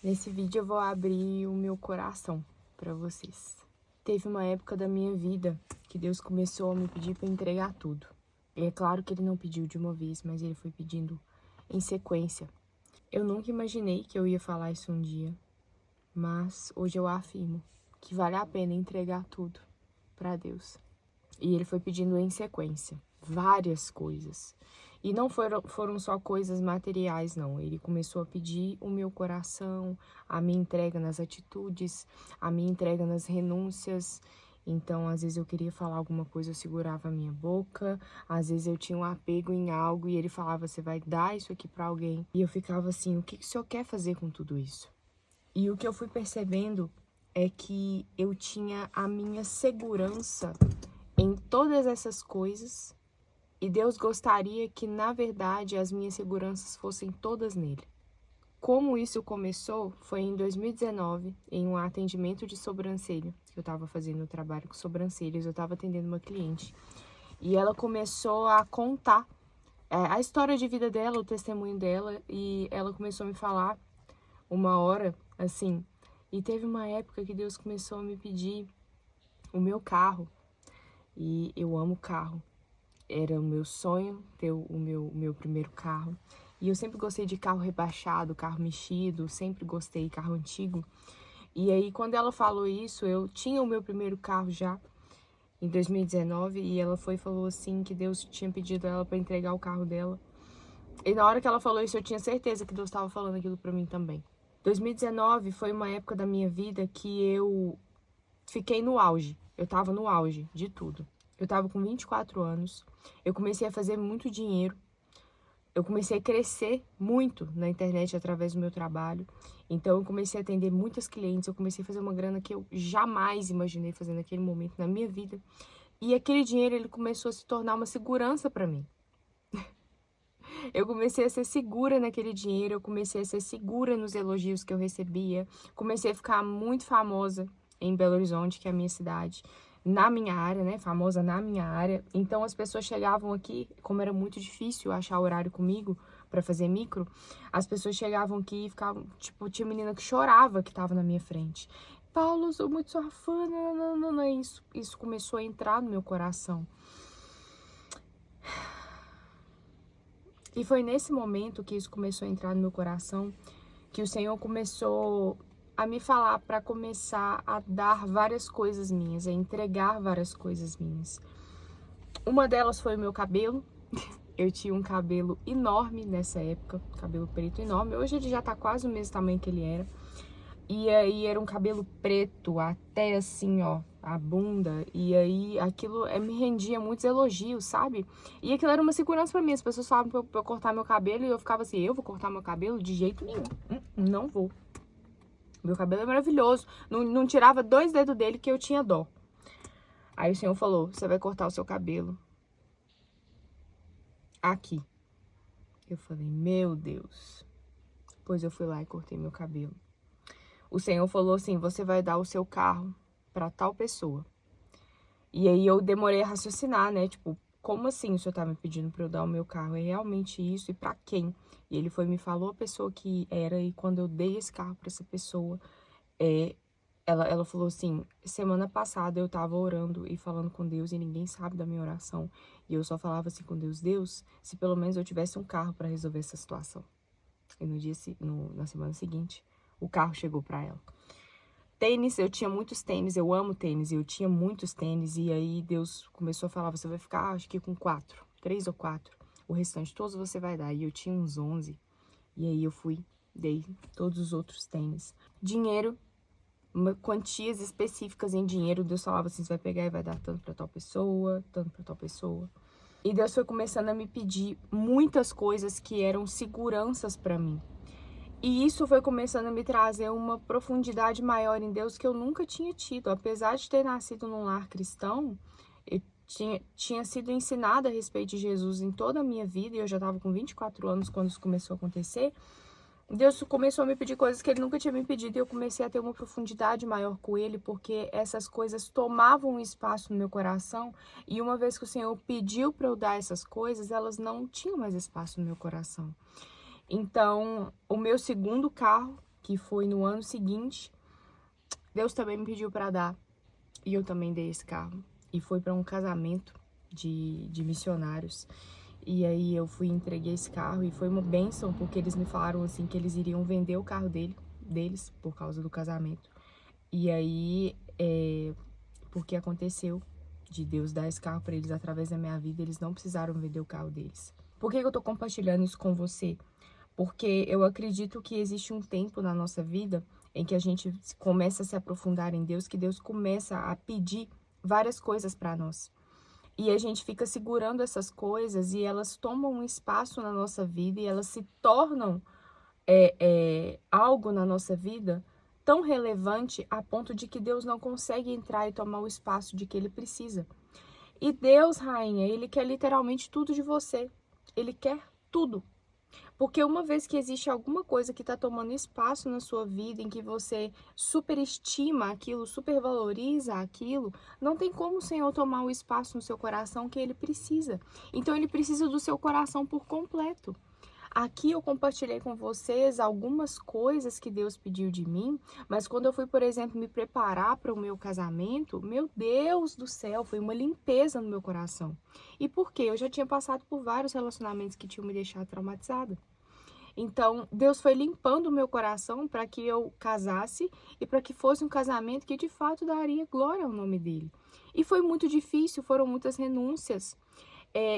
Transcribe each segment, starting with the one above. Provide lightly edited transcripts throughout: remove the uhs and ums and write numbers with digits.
Nesse vídeo eu vou abrir o meu coração para vocês. Teve uma época da minha vida que Deus começou a me pedir para entregar tudo. E é claro que ele não pediu de uma vez, mas ele foi pedindo em sequência. Eu nunca imaginei que eu ia falar isso um dia, mas hoje eu afirmo que vale a pena entregar tudo para Deus. E ele foi pedindo em sequência várias coisas. E não foram só coisas materiais, não. Ele começou a pedir o meu coração, a minha entrega nas atitudes, a minha entrega nas renúncias. Então, às vezes eu queria falar alguma coisa, eu segurava a minha boca. Às vezes eu tinha um apego em algo e ele falava, você vai dar isso aqui para alguém. E eu ficava assim, o que o senhor quer fazer com tudo isso? E o que eu fui percebendo é que eu tinha a minha segurança em todas essas coisas, e Deus gostaria que, na verdade, as minhas seguranças fossem todas nele. Como isso começou foi em 2019, em um atendimento de sobrancelha. Eu estava fazendo trabalho com sobrancelhas, eu estava atendendo uma cliente. E ela começou a contar a história de vida dela, o testemunho dela, e ela começou a me falar uma hora, assim, e teve uma época que Deus começou a me pedir o meu carro. E eu amo carro. Era o meu sonho ter o meu primeiro carro. E eu sempre gostei de carro rebaixado, carro mexido, sempre gostei de carro antigo. E aí, quando ela falou isso, eu tinha o meu primeiro carro já, em 2019, e ela foi e falou assim, que Deus tinha pedido ela para entregar o carro dela. E na hora que ela falou isso, eu tinha certeza que Deus estava falando aquilo para mim também. 2019 foi uma época da minha vida que eu fiquei no auge. Eu tava no auge de tudo. Eu tava com 24 anos, eu comecei a fazer muito dinheiro, eu comecei a crescer muito na internet através do meu trabalho, então eu comecei a atender muitas clientes, eu comecei a fazer uma grana que eu jamais imaginei fazer naquele momento na minha vida, e aquele dinheiro ele começou a se tornar uma segurança para mim. Eu comecei a ser segura naquele dinheiro, eu comecei a ser segura nos elogios que eu recebia, comecei a ficar muito famosa em Belo Horizonte, que é a minha cidade, na minha área, né, famosa na minha área. Então as pessoas chegavam aqui, como era muito difícil achar horário comigo para fazer micro, as pessoas chegavam aqui e ficavam, tipo, tinha menina que chorava que tava na minha frente. Paulo, eu sou muito sua fã, não. Isso começou a entrar no meu coração. E foi nesse momento que isso começou a entrar no meu coração, que o Senhor começou a me falar para começar a dar várias coisas minhas, a entregar várias coisas minhas. Uma delas foi o meu cabelo. Eu tinha um cabelo enorme nessa época, cabelo preto enorme. Hoje ele já tá quase o mesmo tamanho que ele era. E aí era um cabelo preto, até assim, ó, a bunda. E aí aquilo me rendia muitos elogios, sabe? E aquilo era uma segurança pra mim. As pessoas falavam pra eu cortar meu cabelo e eu ficava assim, eu vou cortar meu cabelo? De jeito nenhum. Não vou. Meu cabelo é maravilhoso. Não tirava 2 dedos dele que eu tinha dó. Aí o Senhor falou, você vai cortar o seu cabelo aqui. Eu falei, meu Deus. Pois eu fui lá e cortei meu cabelo. O Senhor falou assim, você vai dar o seu carro para tal pessoa. E aí eu demorei a raciocinar, né? Tipo, como assim o senhor tá me pedindo para eu dar o meu carro? É realmente isso? E para quem? E ele foi me falou a pessoa que era, e quando eu dei esse carro para essa pessoa, ela falou assim, semana passada eu tava orando e falando com Deus e ninguém sabe da minha oração. E eu só falava assim com Deus, Deus, se pelo menos eu tivesse um carro para resolver essa situação. E na semana seguinte, o carro chegou para ela. Tênis, eu tinha muitos tênis, eu amo tênis, eu tinha muitos tênis, e aí Deus começou a falar, você vai ficar, acho que com 3 ou 4, o restante todos você vai dar, e eu tinha uns 11, e aí eu dei todos os outros tênis. Dinheiro, quantias específicas em dinheiro, Deus falava assim, você vai pegar e vai dar tanto pra tal pessoa, tanto pra tal pessoa. E Deus foi começando a me pedir muitas coisas que eram seguranças pra mim. E isso foi começando a me trazer uma profundidade maior em Deus que eu nunca tinha tido. Apesar de ter nascido num lar cristão, eu tinha sido ensinada a respeito de Jesus em toda a minha vida, e eu já estava com 24 anos quando isso começou a acontecer. Deus começou a me pedir coisas que ele nunca tinha me pedido, e eu comecei a ter uma profundidade maior com ele, porque essas coisas tomavam um espaço no meu coração, e uma vez que o Senhor pediu para eu dar essas coisas, elas não tinham mais espaço no meu coração. Então, o meu segundo carro que foi no ano seguinte, Deus também me pediu para dar, e eu também dei esse carro. E foi para um casamento de missionários. E aí eu fui e entreguei esse carro e foi uma bênção, porque eles me falaram assim que eles iriam vender o carro deles por causa do casamento. E aí, porque aconteceu de Deus dar esse carro para eles através da minha vida, eles não precisaram vender o carro deles. Por que eu tô compartilhando isso com você? Porque eu acredito que existe um tempo na nossa vida em que a gente começa a se aprofundar em Deus, que Deus começa a pedir várias coisas para nós. E a gente fica segurando essas coisas e elas tomam um espaço na nossa vida e elas se tornam algo na nossa vida tão relevante a ponto de que Deus não consegue entrar e tomar o espaço de que Ele precisa. E Deus, rainha, Ele quer literalmente tudo de você. Ele quer tudo. Porque uma vez que existe alguma coisa que está tomando espaço na sua vida, em que você superestima aquilo, supervaloriza aquilo, não tem como o Senhor tomar o espaço no seu coração que Ele precisa. Então Ele precisa do seu coração por completo. Aqui eu compartilhei com vocês algumas coisas que Deus pediu de mim, mas quando eu fui, por exemplo, me preparar para o meu casamento, meu Deus do céu, foi uma limpeza no meu coração. E por quê? Eu já tinha passado por vários relacionamentos que tinham me deixado traumatizada. Então, Deus foi limpando o meu coração para que eu casasse e para que fosse um casamento que de fato daria glória ao nome dele. E foi muito difícil, foram muitas renúncias.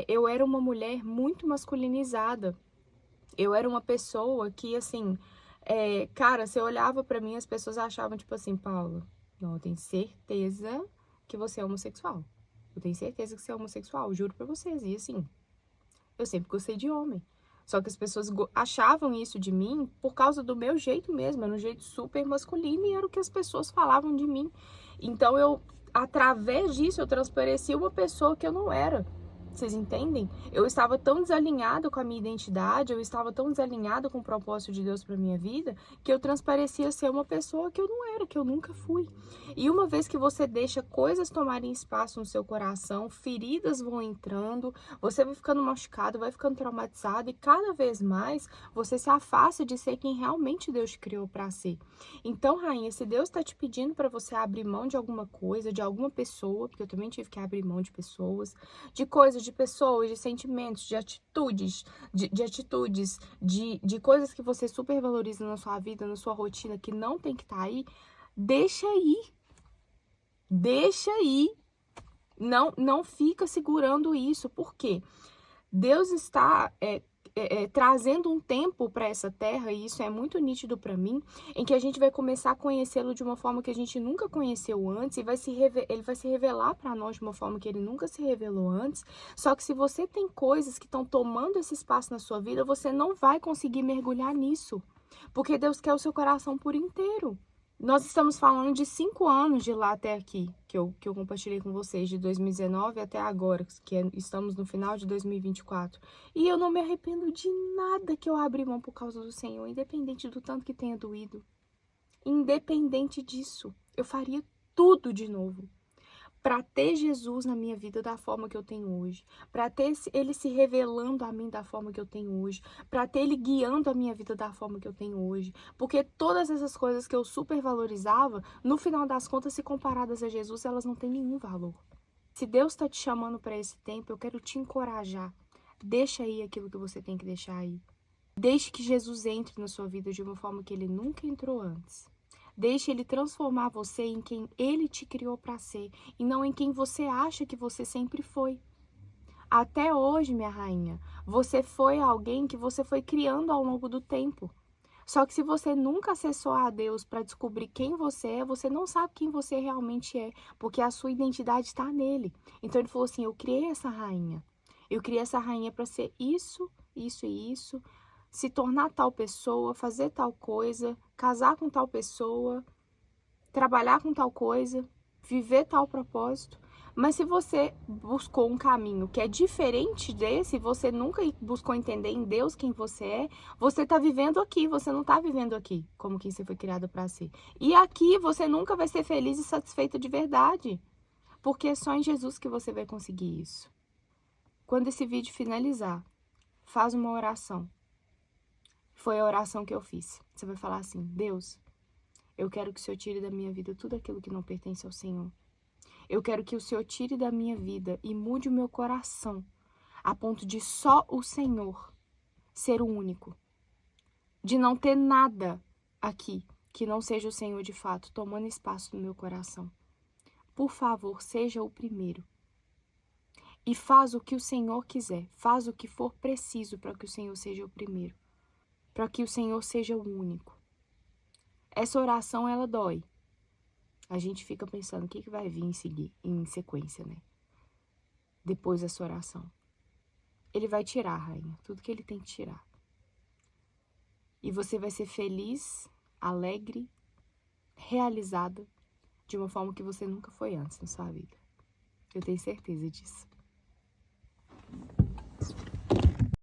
Eu era uma mulher muito masculinizada. Eu era uma pessoa que, assim, cara, você olhava pra mim, as pessoas achavam, tipo assim, Paula, não, eu tenho certeza que você é homossexual. Eu tenho certeza que você é homossexual, juro pra vocês. E assim, eu sempre gostei de homem. Só que as pessoas achavam isso de mim por causa do meu jeito mesmo, era um jeito super masculino e era o que as pessoas falavam de mim. Então, através disso, eu transparecia uma pessoa que eu não era. Vocês entendem? Eu estava tão desalinhada com a minha identidade, eu estava tão desalinhada com o propósito de Deus para minha vida, que eu transparecia ser uma pessoa que eu não era, que eu nunca fui. E uma vez que você deixa coisas tomarem espaço no seu coração, feridas vão entrando, você vai ficando machucado, vai ficando traumatizado e cada vez mais você se afasta de ser quem realmente Deus te criou para ser. Então, rainha, se Deus está te pedindo para você abrir mão de alguma coisa, de alguma pessoa, porque eu também tive que abrir mão de pessoas, de coisas, de pessoas, de sentimentos, de atitudes, de coisas que você supervaloriza na sua vida, na sua rotina, que não tem que estar aí, deixa aí. Deixa aí. Não fica segurando isso. Por quê? Deus está trazendo um tempo para essa terra, e isso é muito nítido para mim, em que a gente vai começar a conhecê-lo de uma forma que a gente nunca conheceu antes, e ele vai se revelar para nós de uma forma que ele nunca se revelou antes. Só que se você tem coisas que estão tomando esse espaço na sua vida, você não vai conseguir mergulhar nisso, porque Deus quer o seu coração por inteiro. Nós estamos falando de 5 anos de lá até aqui, que eu compartilhei com vocês, de 2019 até agora, estamos no final de 2024. E eu não me arrependo de nada que eu abri mão por causa do Senhor, independente do tanto que tenha doído. Independente disso, eu faria tudo de novo. Para ter Jesus na minha vida da forma que eu tenho hoje, para ter ele se revelando a mim da forma que eu tenho hoje, para ter ele guiando a minha vida da forma que eu tenho hoje, porque todas essas coisas que eu supervalorizava, no final das contas, se comparadas a Jesus, elas não têm nenhum valor. Se Deus está te chamando para esse tempo, eu quero te encorajar. Deixa aí aquilo que você tem que deixar aí. Deixe que Jesus entre na sua vida de uma forma que ele nunca entrou antes. Deixe ele transformar você em quem ele te criou para ser e não em quem você acha que você sempre foi. Até hoje, minha rainha, você foi alguém que você foi criando ao longo do tempo. Só que se você nunca acessou a Deus para descobrir quem você é, você não sabe quem você realmente é, porque a sua identidade está nele. Então ele falou assim: eu criei essa rainha. Eu criei essa rainha para ser isso, isso e isso, se tornar tal pessoa, fazer tal coisa, casar com tal pessoa, trabalhar com tal coisa, viver tal propósito. Mas se você buscou um caminho que é diferente desse, você nunca buscou entender em Deus quem você tá vivendo aqui, você não tá vivendo aqui, como quem você foi criado para ser. E aqui você nunca vai ser feliz e satisfeita de verdade, porque é só em Jesus que você vai conseguir isso. Quando esse vídeo finalizar, faz uma oração. Foi a oração que eu fiz. Você vai falar assim: Deus, eu quero que o Senhor tire da minha vida tudo aquilo que não pertence ao Senhor. Eu quero que o Senhor tire da minha vida e mude o meu coração, a ponto de só o Senhor ser o único. De não ter nada aqui que não seja o Senhor de fato, tomando espaço no meu coração. Por favor, seja o primeiro. E faz o que o Senhor quiser, faz o que for preciso para que o Senhor seja o primeiro, para que o Senhor seja o único. Essa oração, ela dói. A gente fica pensando o que vai vir em sequência, né? Depois dessa oração. Ele vai tirar, rainha, tudo que ele tem que tirar. E você vai ser feliz, alegre, realizada, de uma forma que você nunca foi antes na sua vida. Eu tenho certeza disso.